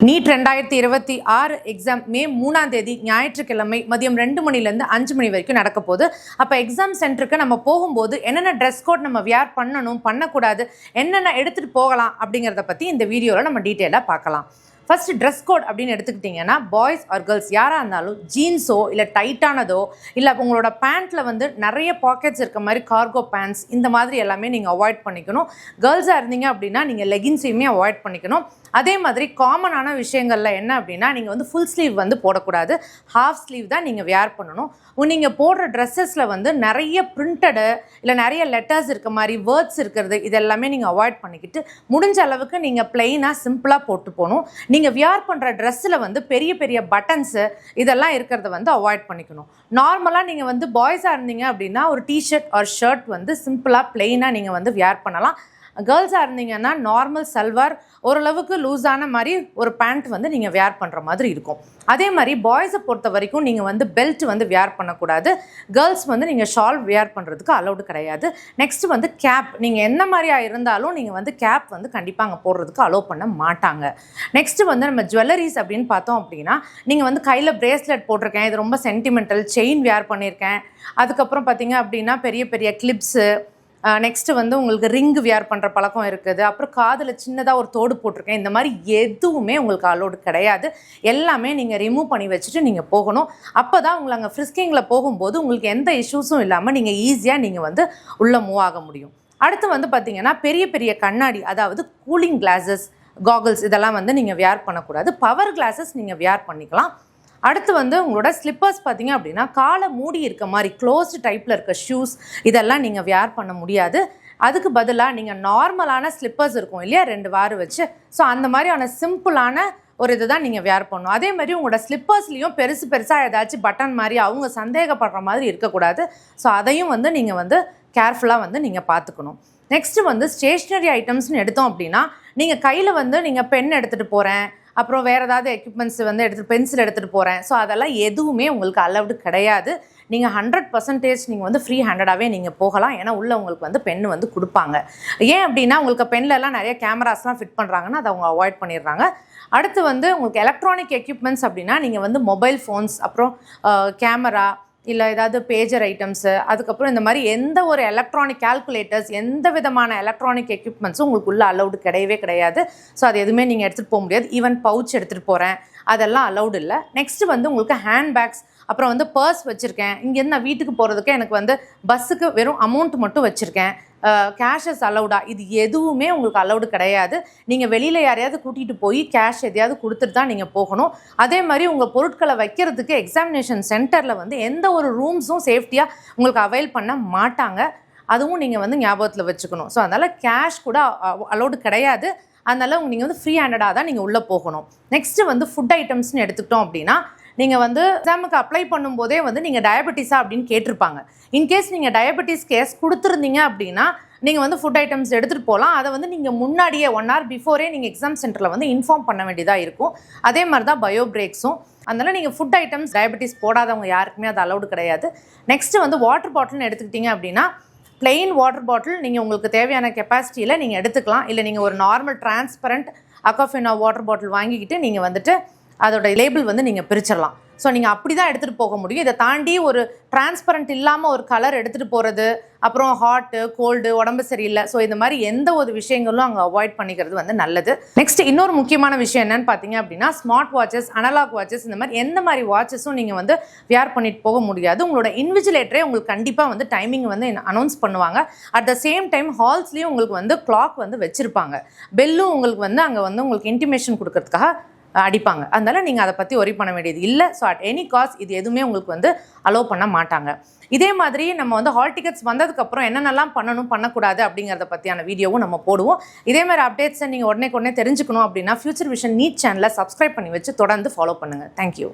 NEET 2026 exam May 3ஆம் தேதி ஞாயிற்றுக்கிழமை மதியம் 2 மணிலேருந்து 5 மணி வரைக்கும் நடக்க போகுது. அப்போ எக்ஸாம் சென்டருக்கு நம்ம போகும்போது என்னென்ன ட்ரெஸ் கோட் நம்ம வியர் பண்ணணும், பண்ணக்கூடாது, என்னென்ன எடுத்துகிட்டு போகலாம் அப்படிங்கிறத பற்றி இந்த வீடியோவில் நம்ம டீட்டெயிலாக பார்க்கலாம். ஃபர்ஸ்ட் ட்ரெஸ் கோட் அப்படின்னு எடுத்துக்கிட்டிங்கன்னா பாய்ஸ் ஆர் கேர்ள்ஸ் யாராக இருந்தாலும் ஜீன்ஸோ இல்லை டைட்டானதோ இல்லை உங்களோட பேண்ட்டில் வந்து நிறைய பாக்கெட்ஸ் இருக்க மாதிரி கார்கோ பேண்ட்ஸ் இந்த மாதிரி எல்லாமே நீங்கள் அவாய்ட் பண்ணிக்கணும். கேர்ள்ஸாக இருந்தீங்க அப்படின்னா நீங்கள் லெகின்ஸையுமே அவாய்ட் பண்ணிக்கணும். அதே மாதிரி காமனான விஷயங்களில் என்ன அப்படின்னா நீங்கள் வந்து ஃபுல் ஸ்லீவ் வந்து போடக்கூடாது, ஹாஃப் ஸ்லீவ் தான் நீங்கள் வியர் பண்ணணும். நீங்கள் போடுற ட்ரெஸ்ஸஸில் வந்து நிறைய பிரிண்டடு இல்லை நிறைய லெட்டர்ஸ் இருக்க மாதிரி வேர்ட்ஸ் இருக்கிறது இதெல்லாமே நீங்கள் அவாய்ட் பண்ணிக்கிட்டு முடிஞ்ச அளவுக்கு நீங்கள் பிளெயினாக சிம்பிளாக போட்டு போகணும். நீங்கள் வியர் பண்ணுற ட்ரெஸ்ஸில் வந்து பெரிய பெரிய பட்டன்ஸு இதெல்லாம் இருக்கிறத வந்து அவாய்ட் பண்ணிக்கணும். நார்மலாக நீங்கள் வந்து பாய்ஸாக இருந்தீங்க அப்படின்னா ஒரு டிஷர்ட் ஆர் ஷர்ட் வந்து சிம்பிளாக பிளெயினாக நீங்கள் வந்து வியர் பண்ணலாம். கேர்ள்ஸாக இருந்தீங்கன்னா நார்மல் சல்வார் ஓரளவுக்கு லூஸான மாதிரி ஒரு பேண்ட் வந்து நீங்கள் வியர் பண்ணுற மாதிரி இருக்கும். அதே மாதிரி பாய்ஸை பொறுத்த வரைக்கும் நீங்கள் வந்து பெல்ட் வந்து வியர் பண்ணக்கூடாது. கேர்ள்ஸ் வந்து நீங்கள் ஷால் வியர் பண்ணுறதுக்கு அலௌடு கிடையாது. நெக்ஸ்ட் வந்து கேப், நீங்கள் என்ன மாதிரியாக இருந்தாலும் நீங்கள் வந்து கேப் வந்து கண்டிப்பாக அங்கே போடுறதுக்கு அலோவ் பண்ண மாட்டாங்க. நெக்ஸ்ட் வந்து நம்ம ஜுவல்லரிஸ் அப்படின்னு பார்த்தோம் அப்படின்னா நீங்கள் வந்து கையில் பிரேஸ்லெட் போட்டிருக்கேன், இது ரொம்ப சென்டிமெண்டல், செயின் வியர் பண்ணியிருக்கேன், அதுக்கப்புறம் பார்த்தீங்க அப்படின்னா பெரிய பெரிய கிளிப்ஸு, நெக்ஸ்ட்டு வந்து உங்களுக்கு ரிங்கு வியர் பண்ணுற பழக்கம் இருக்குது, அப்புறம் காதில் சின்னதாக ஒரு தோடு போட்டிருக்கேன், இந்த மாதிரி எதுவுமே உங்களுக்கு அலோடு கிடையாது. எல்லாமே நீங்கள் ரிமூவ் பண்ணி வச்சுட்டு நீங்கள் போகணும். அப்போ தான் உங்களை அங்கே ஃப்ரிஸ்கிங்கில் போகும்போது உங்களுக்கு எந்த இஷ்யூஸும் இல்லாமல் நீங்கள் ஈஸியாக நீங்கள் வந்து உள்ளே மூவ் ஆக முடியும். அடுத்து வந்து பார்த்திங்கன்னா பெரிய பெரிய கண்ணாடி, அதாவது கூலிங் கிளாஸஸ், காகல்ஸ் இதெல்லாம் வந்து நீங்கள் வியர் பண்ணக்கூடாது. பவர் கிளாஸஸ் நீங்கள் வியர் பண்ணிக்கலாம். அடுத்து வந்து உங்களோட ஸ்லிப்பர்ஸ் பார்த்தீங்க அப்படின்னா காலை மூடி இருக்க மாதிரி க்ளோஸ்டு டைப்பில் இருக்க ஷூஸ் இதெல்லாம் நீங்கள் வியர் பண்ண முடியாது. அதுக்கு பதிலாக நீங்கள் நார்மலான ஸ்லிப்பர்ஸ் இருக்கும் இல்லையா, 2 வாரு வச்சு, ஸோ அந்த மாதிரியான சிம்பிளான ஒரு இது தான் நீங்கள் வியர் பண்ணணும். அதே மாதிரி உங்களோட ஸ்லிப்பர்ஸ்லேயும் பெருசாக ஏதாச்சும் பட்டன் மாதிரி அவங்க சந்தேகப்படுற மாதிரி இருக்கக்கூடாது. ஸோ அதையும் வந்து நீங்கள் வந்து கேர்ஃபுல்லாக வந்து நீங்கள் பார்த்துக்கணும். நெக்ஸ்ட்டு வந்து ஸ்டேஷ்னரி ஐட்டம்ஸ்னு எடுத்தோம் அப்படின்னா நீங்கள் கையில் வந்து நீங்கள் பென் எடுத்துகிட்டு போகிறேன், அப்புறம் வேறு ஏதாவது எக்யூப்மெண்ட்ஸ் வந்து பென்சில் எடுத்துகிட்டு போகிறேன், ஸோ அதெல்லாம் எதுவுமே உங்களுக்கு அலவுடு கிடையாது. நீங்கள் 100% நீங்கள் வந்து ஃப்ரீ ஹேண்டடாகவே நீங்கள் போகலாம். ஏன்னா உள்ளே உங்களுக்கு வந்து பென் வந்து கொடுப்பாங்க. ஏன் அப்படின்னா உங்களுக்கு பென்லலாம் நிறைய கேமராஸ்லாம் ஃபிட் பண்ணுறாங்கன்னா அதை அவங்க அவாய்ட் பண்ணிடுறாங்க. அடுத்து வந்து உங்களுக்கு எலக்ட்ரானிக் எக்யூப்மெண்ட்ஸ் அப்படின்னா நீங்கள் வந்து மொபைல் ஃபோன்ஸ், அப்புறம் கேமரா இல்லை ஏதாவது பேஜர் ஐட்டம்ஸு, அதுக்கப்புறம் இந்த மாதிரி எந்த ஒரு எலக்ட்ரானிக் கால்குலேட்டர்ஸ், எந்த விதமான எலக்ட்ரானிக் எக்யூப்மெண்ட்ஸும் உங்களுக்குள்ளே அலௌடு கிடையவே. ஸோ அது எதுவுமே நீங்கள் எடுத்துகிட்டு போக முடியாது. ஈவன் பவுச் எடுத்துகிட்டு போகிறேன் அதெல்லாம் அலௌடு இல்லை. நெக்ஸ்ட்டு வந்து உங்களுக்கு ஹேண்ட் பேக்ஸ், அப்புறம் வந்து பர்ஸ் வச்சுருக்கேன், இங்கேருந்து நான் வீட்டுக்கு போகிறதுக்கு எனக்கு வந்து பஸ்ஸுக்கு வெறும் அமௌண்ட் மட்டும் வச்சுருக்கேன், கேஷஸ் அலௌடா, இது எதுவுமே உங்களுக்கு அலௌடு கிடையாது. நீங்கள் வெளியில் யாரையாவது கூட்டிகிட்டு போய் கேஷ் எதையாவது கொடுத்துட்டு தான் நீங்கள் போகணும். அதே மாதிரி உங்கள் பொருட்களை வைக்கிறதுக்கு எக்ஸாமினேஷன் சென்டரில் வந்து எந்த ஒரு ரூம்ஸும் சேஃப்டியாக உங்களுக்கு அவைல் பண்ண மாட்டாங்க. அதுவும் நீங்கள் வந்து ஞாபகத்தில் வச்சுக்கணும். ஸோ அதனால் கேஷ் கூட அலௌடு கிடையாது. அதனால் நீங்கள் வந்து ஃப்ரீ ஹேண்டடாக தான் நீங்கள் உள்ளே போகணும். நெக்ஸ்ட்டு வந்து ஃபுட் ஐட்டம்ஸ்னு எடுத்துக்கிட்டோம் அப்படின்னா நீங்கள் வந்து எக்ஸாமுக்கு அப்ளை பண்ணும்போதே வந்து நீங்கள் டயபெட்டிஸா அப்படின்னு கேட்டிருப்பாங்க. இன்கேஸ் நீங்கள் டயபெட்டிஸ் கேஸ் கொடுத்துருந்தீங்க அப்படின்னா நீங்கள் வந்து ஃபுட் ஐட்டம்ஸ் எடுத்துகிட்டு போகலாம். அதை வந்து நீங்கள் முன்னாடியே 1 hour பிஃபோரே நீங்கள் எக்ஸாம் சென்டரில் வந்து இன்ஃபார்ம் பண்ண வேண்டியதாக இருக்கும். அதே மாதிரி தான் பயோ பிரேக்ஸும். அதனால் நீங்கள் ஃபுட் ஐட்டம்ஸ் டயபெட்டிஸ் போடாதவங்க யாருக்குமே அது அலௌடு கிடையாது. நெக்ஸ்ட்டு வந்து வாட்டர் பாட்டில்னு எடுத்துக்கிட்டிங்க அப்படின்னா பிளெயின் வாட்டர் பாட்டில் நீங்கள் உங்களுக்கு தேவையான கெப்பாசிட்டியில் நீங்கள் எடுத்துக்கலாம். இல்லை நீங்கள் ஒரு normal transparent Aquafina water bottle வாங்கிக்கிட்டு நீங்கள் வந்துட்டு அதோட லேபிள் வந்து நீங்கள் பிரிச்சிடலாம். ஸோ நீங்கள் அப்படி தான் எடுத்துகிட்டு போக முடியும். இதை தாண்டி ஒரு டிரான்ஸ்பரண்ட் இல்லாமல் ஒரு கலர் எடுத்துகிட்டு போகிறது, அப்புறம் ஹாட்டு கோல்டு உடம்பு சரியில்லை, ஸோ இந்த மாதிரி எந்த ஒரு விஷயங்களும் அங்கே அவாய்ட் பண்ணிக்கிறது வந்து நல்லது. நெக்ஸ்ட் இன்னொரு முக்கியமான விஷயம் என்னன்னு பார்த்தீங்க அப்படின்னா ஸ்மார்ட் வாட்சஸ், அனலாக் வாட்சஸ், இந்த மாதிரி எந்த மாதிரி வாட்சஸும் நீங்கள் வந்து வியர் பண்ணிட்டு போக முடியாது. உங்களோட இன்விஜிலேட்டரே உங்களுக்கு கண்டிப்பாக வந்து டைமிங் வந்து அனௌன்ஸ் பண்ணுவாங்க. அட் த சேம் டைம் ஹால்ஸ்லேயும் உங்களுக்கு வந்து கிளாக் வந்து வச்சுருப்பாங்க, பெல்லும் உங்களுக்கு வந்து அங்கே வந்து உங்களுக்கு இன்டிமேஷன் கொடுக்கறதுக்காக அடிப்பாங்க. அதனால் நீங்கள் அதை பற்றி ஒரி பண்ண வேண்டியது இல்லை. ஸோ அட் எனி காஸ்ட் இது எதுவுமே உங்களுக்கு வந்து அலோவ் பண்ண மாட்டாங்க. இதே மாதிரி நம்ம வந்து ஹால் டிக்கெட்ஸ் வந்ததுக்கப்புறம் என்னென்னலாம் பண்ணணும் பண்ணக்கூடாது அப்படிங்கிறத பற்றியான வீடியோவும் நம்ம போடுவோம். இதே மாதிரி அப்டேட்ஸை நீங்கள் உடனே தெரிஞ்சுக்கணும் அப்படின்னா ஃபியூச்சர் விஷன் நீட் சேனலை சப்ஸ்கிரைப் பண்ணி வச்சு தொடர்ந்து ஃபாலோ பண்ணுங்கள். தேங்க்யூ.